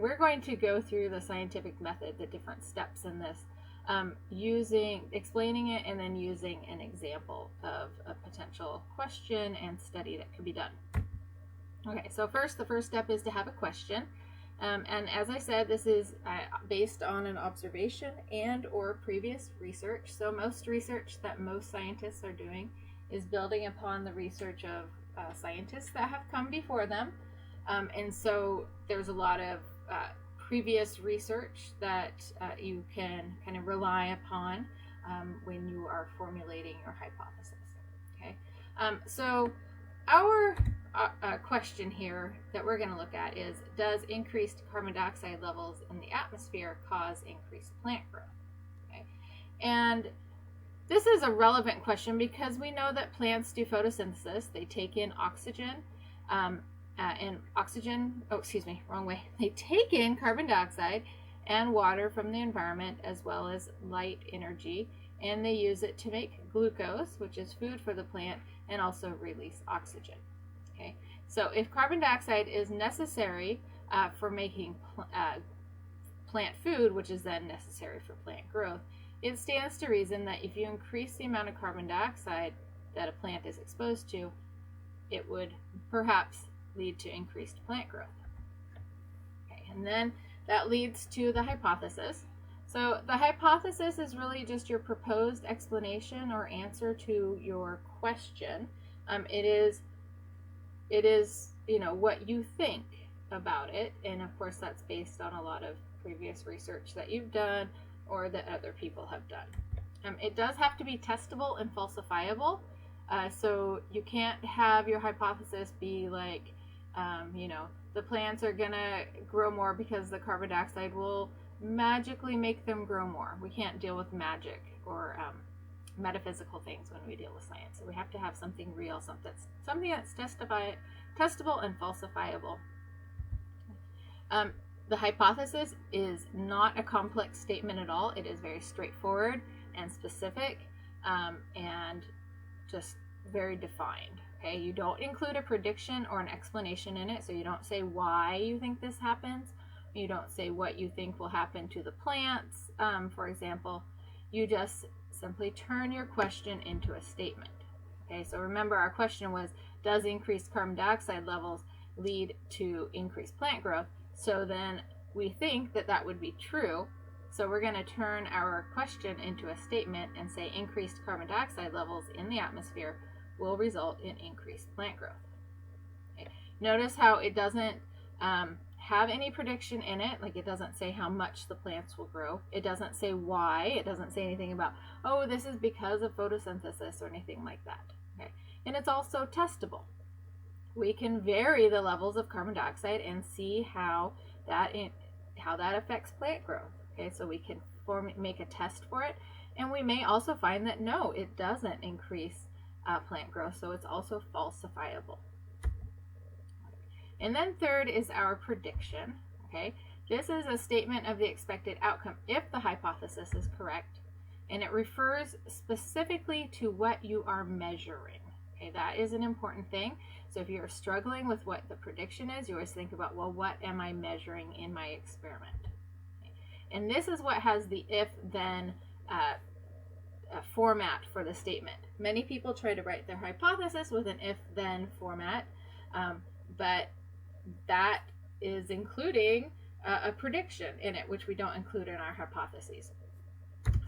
we're going to go through the scientific method, the different steps in this, explaining it and then using an example of a potential question and study that could be done. Okay, so the first step is to have a question. And as I said, this is based on an observation and or previous research. So most research that most scientists are doing is building upon the research of scientists that have come before them. And so there's a lot of previous research that you can kind of rely upon when you are formulating your hypothesis. Okay, so our question here that we're going to look at is, does increased carbon dioxide levels in the atmosphere cause increased plant growth? Okay, and this is a relevant question because we know that plants do photosynthesis. They take in oxygen, They take in carbon dioxide and water from the environment, as well as light energy, and they use it to make glucose, which is food for the plant, and also release oxygen. Okay, so if carbon dioxide is necessary for making plant food, which is then necessary for plant growth, it stands to reason that if you increase the amount of carbon dioxide that a plant is exposed to, it would perhaps lead to increased plant growth. Okay, and then that leads to the hypothesis. So the hypothesis is really just your proposed explanation or answer to your question. It is, what you think about it, and of course that's based on a lot of previous research that you've done or that other people have done. It does have to be testable and falsifiable. So you can't have your hypothesis be like, the plants are gonna grow more because the carbon dioxide will magically make them grow more. We can't deal with magic or metaphysical things when we deal with science. So we have to have something real, something that's testable and falsifiable. The hypothesis is not a complex statement at all. It is very straightforward and specific, and just very defined. Okay, you don't include a prediction or an explanation in it, so you don't say why you think this happens. You don't say what you think will happen to the plants, for example. You just simply turn your question into a statement. Okay, so remember our question was, does increased carbon dioxide levels lead to increased plant growth? So then we think that that would be true. So we're going to turn our question into a statement and say increased carbon dioxide levels in the atmosphere will result in increased plant growth. Okay. Notice how it doesn't have any prediction in it, like it doesn't say how much the plants will grow. It doesn't say why. It doesn't say anything about, oh, this is because of photosynthesis or anything like that. Okay. And it's also testable. We can vary the levels of carbon dioxide and see how that affects plant growth. Okay, so we can make a test for it, and we may also find that no, it doesn't increase plant growth, so it's also falsifiable. And then third is our prediction. Okay, this is a statement of the expected outcome if the hypothesis is correct, and it refers specifically to what you are measuring. Okay, that is an important thing. So if you're struggling with what the prediction is, you always think about, well, what am I measuring in my experiment? Okay. And this is what has the if-then format for the statement. Many people try to write their hypothesis with an if-then format, but that is including a prediction in it, which we don't include in our hypotheses.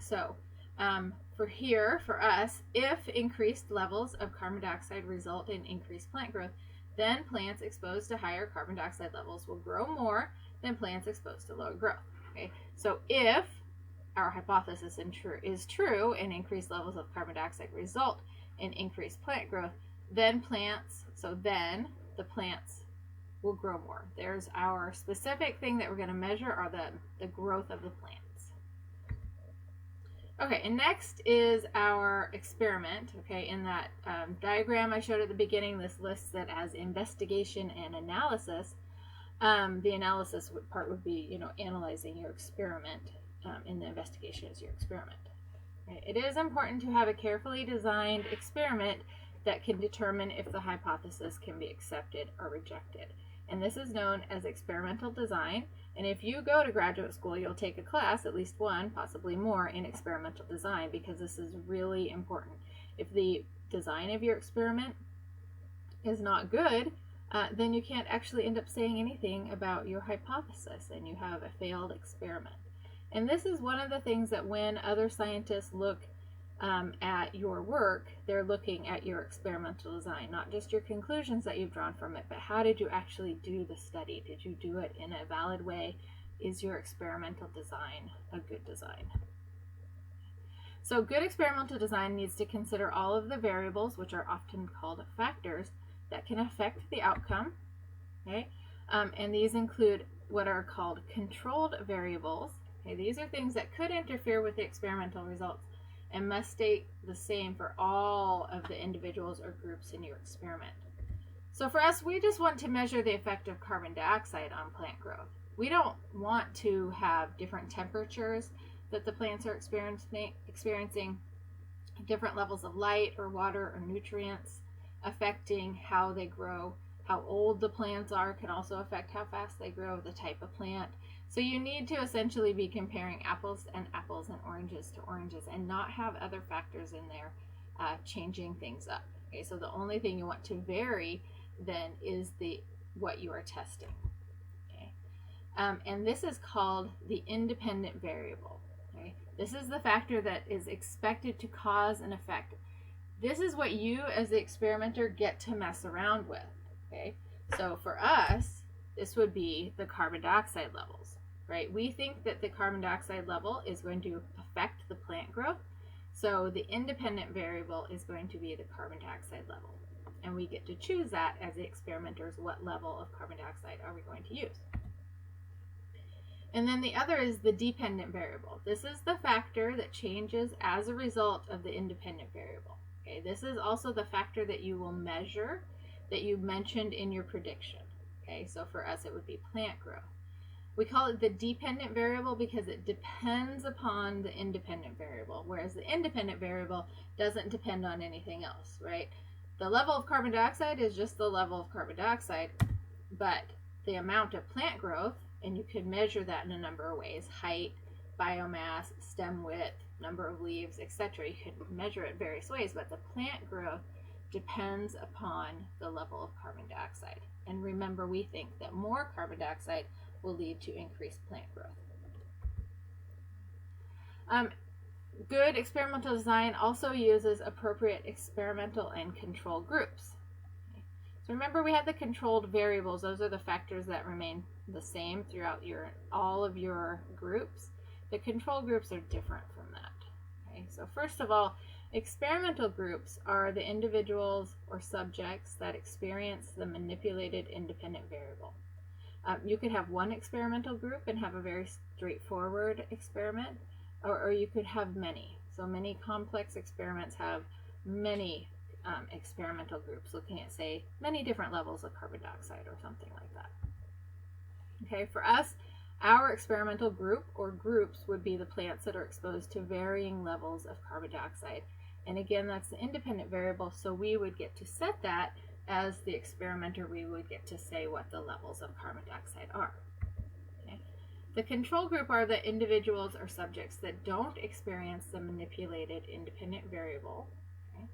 So for us, if increased levels of carbon dioxide result in increased plant growth, then plants exposed to higher carbon dioxide levels will grow more than plants exposed to lower growth. Okay, so if our hypothesis is true and increased levels of carbon dioxide result in increased plant growth, then the plants will grow more. There's our specific thing that we're going to measure, are the growth of the plants. Okay, and next is our experiment. Okay, in that diagram I showed at the beginning, this lists it as investigation and analysis. The analysis part would be, analyzing your experiment, and the investigation is your experiment. Okay. It is important to have a carefully designed experiment that can determine if the hypothesis can be accepted or rejected. And this is known as experimental design, And if you go to graduate school, you'll take a class, at least one, possibly more, in experimental design, because this is really important. If the design of your experiment is not good, then you can't actually end up saying anything about your hypothesis, and you have a failed experiment. And this is one of the things that when other scientists look at your work, they're looking at your experimental design, not just your conclusions that you've drawn from it, but how did you actually do the study? Did you do it in a valid way? Is your experimental design a good design? So good experimental design needs to consider all of the variables, which are often called factors, that can affect the outcome. Okay? And these include what are called controlled variables. Okay? These are things that could interfere with the experimental results and must stay the same for all of the individuals or groups in your experiment. So for us, we just want to measure the effect of carbon dioxide on plant growth. We don't want to have different temperatures that the plants are experiencing, different levels of light or water or nutrients affecting how they grow. How old the plants are can also affect how fast they grow, the type of plant. So you need to essentially be comparing apples and oranges to oranges, and not have other factors in there changing things up. Okay, so the only thing you want to vary then is what you are testing. Okay, and this is called the independent variable. Okay, this is the factor that is expected to cause an effect. This is what you as the experimenter get to mess around with. Okay, so for us, this would be the carbon dioxide levels, right? We think that the carbon dioxide level is going to affect the plant growth. So the independent variable is going to be the carbon dioxide level. And we get to choose that as the experimenters, what level of carbon dioxide are we going to use. And then the other is the dependent variable. This is the factor that changes as a result of the independent variable. Okay, this is also the factor that you will measure that you mentioned in your prediction. Okay, so for us it would be plant growth. We call it the dependent variable because it depends upon the independent variable, whereas the independent variable doesn't depend on anything else, right? The level of carbon dioxide is just the level of carbon dioxide, but the amount of plant growth, and you could measure that in a number of ways: height, biomass, stem width, number of leaves, etc. You could measure it various ways, but the plant growth depends upon the level of carbon dioxide. And remember, we think that more carbon dioxide will lead to increased plant growth. Good experimental design also uses appropriate experimental and control groups. Okay. So remember, we have the controlled variables. Those are the factors that remain the same throughout all of your groups. The control groups are different from that. Okay. So first of all, experimental groups are the individuals or subjects that experience the manipulated independent variable. You could have one experimental group and have a very straightforward experiment, or you could have many. So many complex experiments have many experimental groups looking at, say, many different levels of carbon dioxide or something like that. Okay, for us, our experimental group or groups would be the plants that are exposed to varying levels of carbon dioxide. And again, that's the independent variable, so we would get to set that. As the experimenter, we would get to say what the levels of carbon dioxide are. Okay. The control group are the individuals or subjects that don't experience the manipulated independent variable. Okay.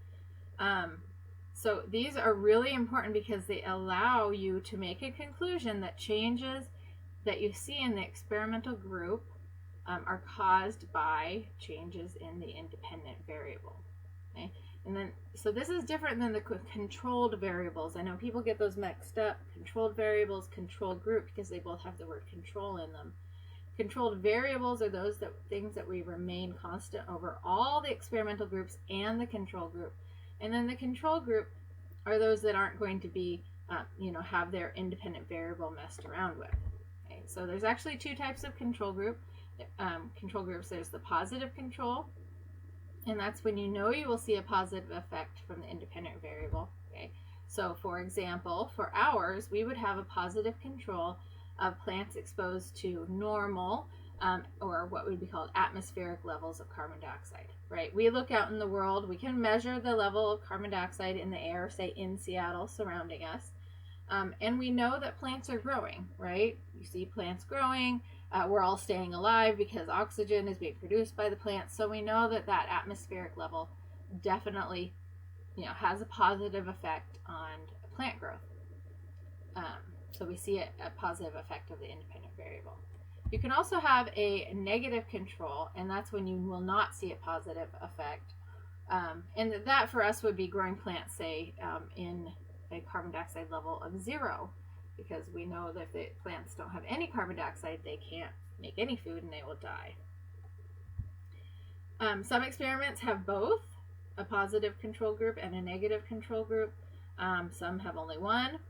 So these are really important because they allow you to make a conclusion that changes that you see in the experimental group are caused by changes in the independent variable. Okay. And then, so this is different than the controlled variables. I know people get those mixed up. Controlled variables, controlled group, because they both have the word control in them. Controlled variables are those things that we remain constant over all the experimental groups and the control group. And then the control group are those that aren't going to be, have their independent variable messed around with. Okay, so there's actually two types of control group. Control groups. There's the positive control. And that's when you know you will see a positive effect from the independent variable. Okay, so for example, for ours, we would have a positive control of plants exposed to normal or what would be called atmospheric levels of carbon dioxide. Right? We look out in the world, we can measure the level of carbon dioxide in the air, say in Seattle, surrounding us. And we know that plants are growing, right? You see plants growing. We're all staying alive because oxygen is being produced by the plants. So we know that that atmospheric level definitely, has a positive effect on plant growth. So we see a positive effect of the independent variable. You can also have a negative control, and that's when you will not see a positive effect. And that for us would be growing plants, say, in a carbon dioxide level of 0, because we know that if the plants don't have any carbon dioxide, they can't make any food and they will die. Some experiments have both a positive control group and a negative control group. Some have only one.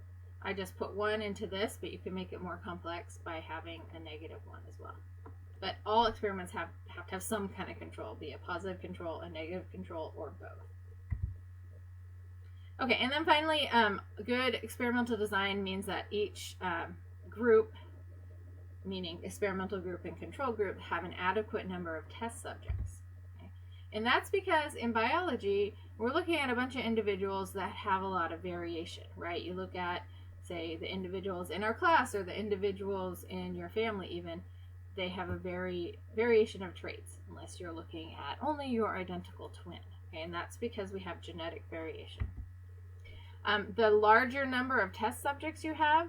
I just put one into this, but you can make it more complex by having a negative one as well. But all experiments have to have some kind of control, be a positive control, a negative control, or both. Okay, and then finally, good experimental design means that each group, meaning experimental group and control group, have an adequate number of test subjects. Okay? And that's because in biology, we're looking at a bunch of individuals that have a lot of variation, right? You look at, say, the individuals in our class or the individuals in your family even, they have a variation of traits, unless you're looking at only your identical twin. Okay? And that's because we have genetic variation. The larger number of test subjects you have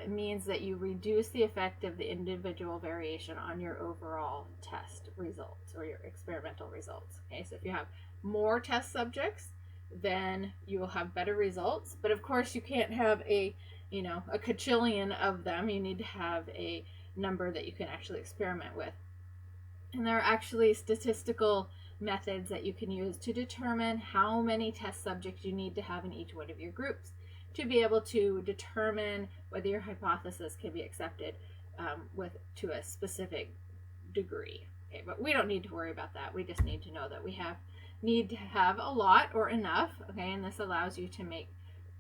means that you reduce the effect of the individual variation on your overall test results or your experimental results. Okay, so if you have more test subjects, then you will have better results. But of course, you can't have a kajillion of them. You need to have a number that you can actually experiment with. And there are actually statistical methods that you can use to determine how many test subjects you need to have in each one of your groups to be able to determine whether your hypothesis can be accepted to a specific degree. Okay, but we don't need to worry about that. We just need to know that we need to have a lot or enough. Okay, and this allows you to make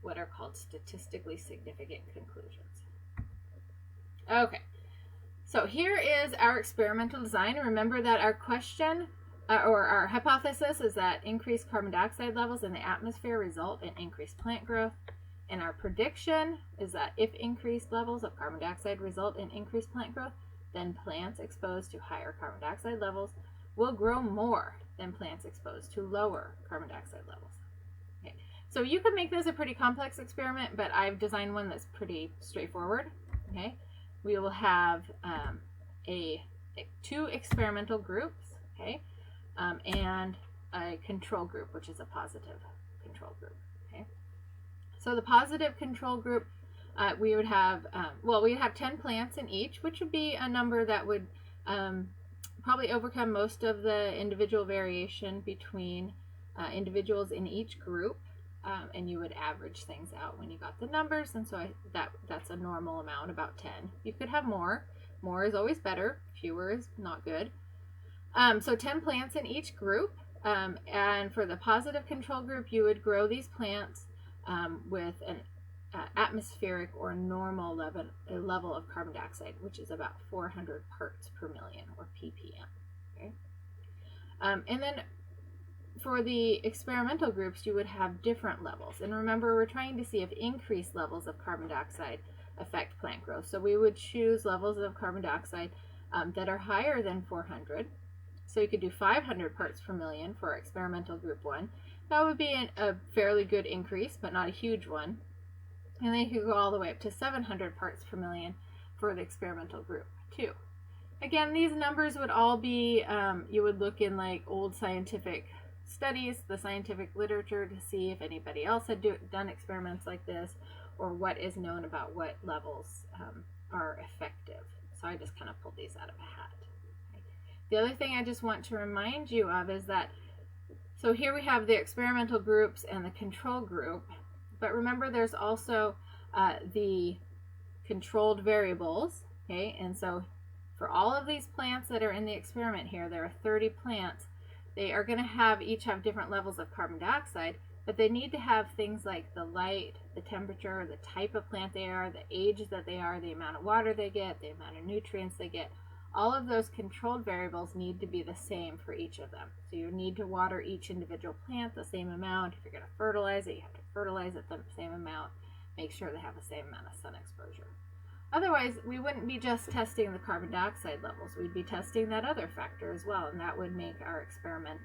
what are called statistically significant conclusions. Okay, so here is our experimental design. Remember that our question or our hypothesis is that increased carbon dioxide levels in the atmosphere result in increased plant growth. And our prediction is that if increased levels of carbon dioxide result in increased plant growth, then plants exposed to higher carbon dioxide levels will grow more than plants exposed to lower carbon dioxide levels. Okay. So you could make this a pretty complex experiment, but I've designed one that's pretty straightforward. Okay. We will have two experimental groups, okay, and a control group, which is a positive control group. Okay. So the positive control group, we would have, we'd have 10 plants in each, which would be a number that would probably overcome most of the individual variation between individuals in each group, and you would average things out when you got the numbers, and so that's a normal amount, about 10. You could have more. More is always better. Fewer is not good. So 10 plants in each group, and for the positive control group, you would grow these plants with an atmospheric or normal level of carbon dioxide, which is about 400 parts per million, or ppm. Okay? And then for the experimental groups, you would have different levels. And remember, we're trying to see if increased levels of carbon dioxide affect plant growth. So we would choose levels of carbon dioxide that are higher than 400. So you could do 500 parts per million for experimental group 1. That would be a fairly good increase, but not a huge one. And then you could go all the way up to 700 parts per million for the experimental group 2. Again, these numbers would all be, you would look in like old scientific studies, the scientific literature, to see if anybody else had done experiments like this, or what is known about what levels are effective. So I just kind of pulled these out of a hat. Okay. The other thing I just want to remind you of is that, so here we have the experimental groups and the control group, but remember there's also the controlled variables, okay? And so for all of these plants that are in the experiment here, there are 30 plants. They are going to each have different levels of carbon dioxide, but they need to have things like the light, the temperature, the type of plant they are, the age that they are, the amount of water they get, the amount of nutrients they get. All of those controlled variables need to be the same for each of them. So you need to water each individual plant the same amount. If you're going to fertilize it, you have to fertilize it the same amount. make sure they have the same amount of sun exposure. Otherwise, we wouldn't be just testing the carbon dioxide levels. We'd be testing that other factor as well, and that would make our experiment,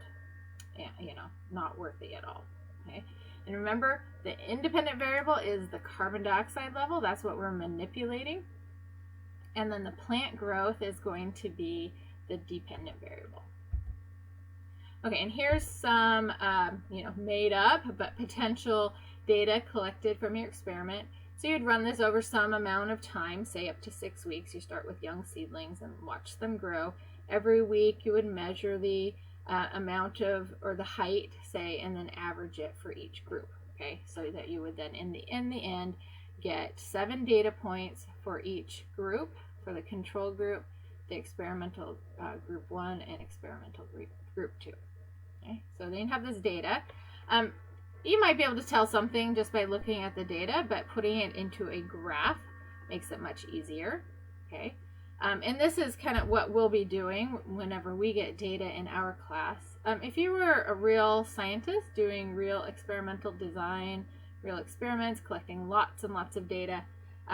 not worth it at all. Okay. And remember, the independent variable is the carbon dioxide level. That's what we're manipulating. And then the plant growth is going to be the dependent variable. Okay, and here's some, made up but potential data collected from your experiment. So you'd run this over some amount of time, say up to 6 weeks. You start with young seedlings and watch them grow. Every week you would measure the amount of, or the height, say, and then average it for each group. Okay, so that you would then in the end get 7 data points for each group, for the control group, the experimental group 1, and experimental group 2. Okay, so then you have this data. You might be able to tell something just by looking at the data, but putting it into a graph makes it much easier. Okay, and this is kind of what we'll be doing whenever we get data in our class. If you were a real scientist doing real experimental design, real experiments, collecting lots and lots of data,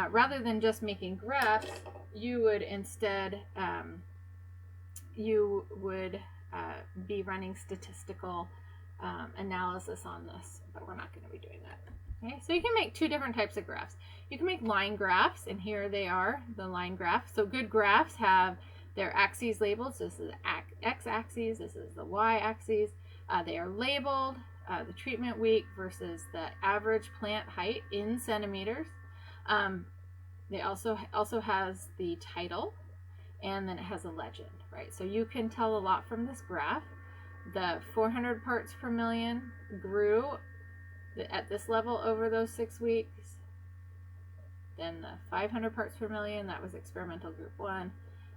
rather than just making graphs, you would instead be running statistical analysis on this, but we're not going to be doing that. Okay, so you can make 2 different types of graphs. You can make line graphs, and here they are, the line graphs. So good graphs have their axes labeled. So this is the x-axis, this is the y-axis. They are labeled, the treatment week versus the average plant height in centimeters. They also has the title, and then it has a legend, right? So you can tell a lot from this graph. The 400 parts per million grew at this level over those 6 weeks. Then the 500 parts per million, that was experimental group 1,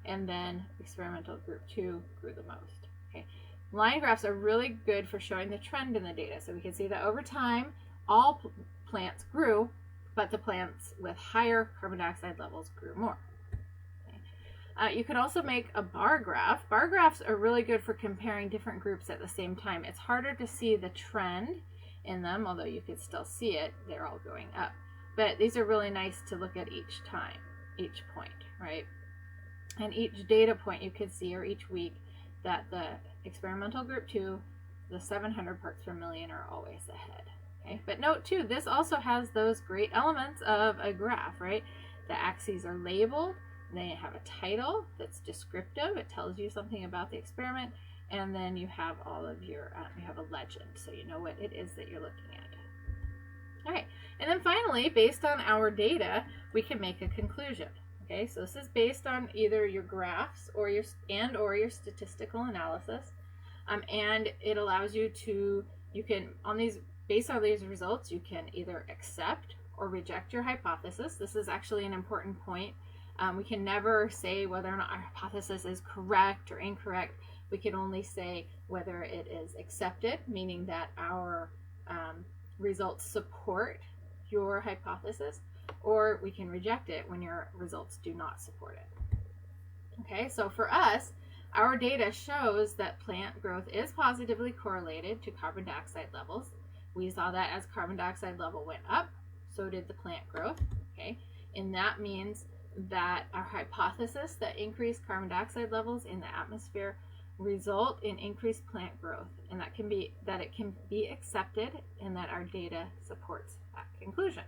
and then experimental group 2 grew the most. Okay, line graphs are really good for showing the trend in the data. So we can see that over time, all plants grew, but the plants with higher carbon dioxide levels grew more. You could also make a bar graph. Bar graphs are really good for comparing different groups at the same time. It's harder to see the trend in them, although you could still see it. They're all going up. But these are really nice to look at each time, each point, right? And each data point you could see, or each week, that the experimental group 2, the 700 parts per million are always ahead. Okay? But note too, this also has those great elements of a graph, right? The axes are labeled. They have a title that's descriptive. It tells you something about the experiment. And then you have all of your, you have a legend, so you know what it is that you're looking at. All right, and then finally, based on our data, we can make a conclusion. Okay, so this is based on either your graphs or your statistical analysis, and it allows you to, based on these results, you can either accept or reject your hypothesis. This is actually an important point. We can never say whether or not our hypothesis is correct or incorrect. We can only say whether it is accepted, meaning that our results support your hypothesis, or we can reject it when your results do not support it. Okay, so for us, our data shows that plant growth is positively correlated to carbon dioxide levels. We saw that as carbon dioxide level went up, so did the plant growth. Okay, and that means that our hypothesis that increased carbon dioxide levels in the atmosphere result in increased plant growth, and that it can be accepted, and that our data supports that conclusion.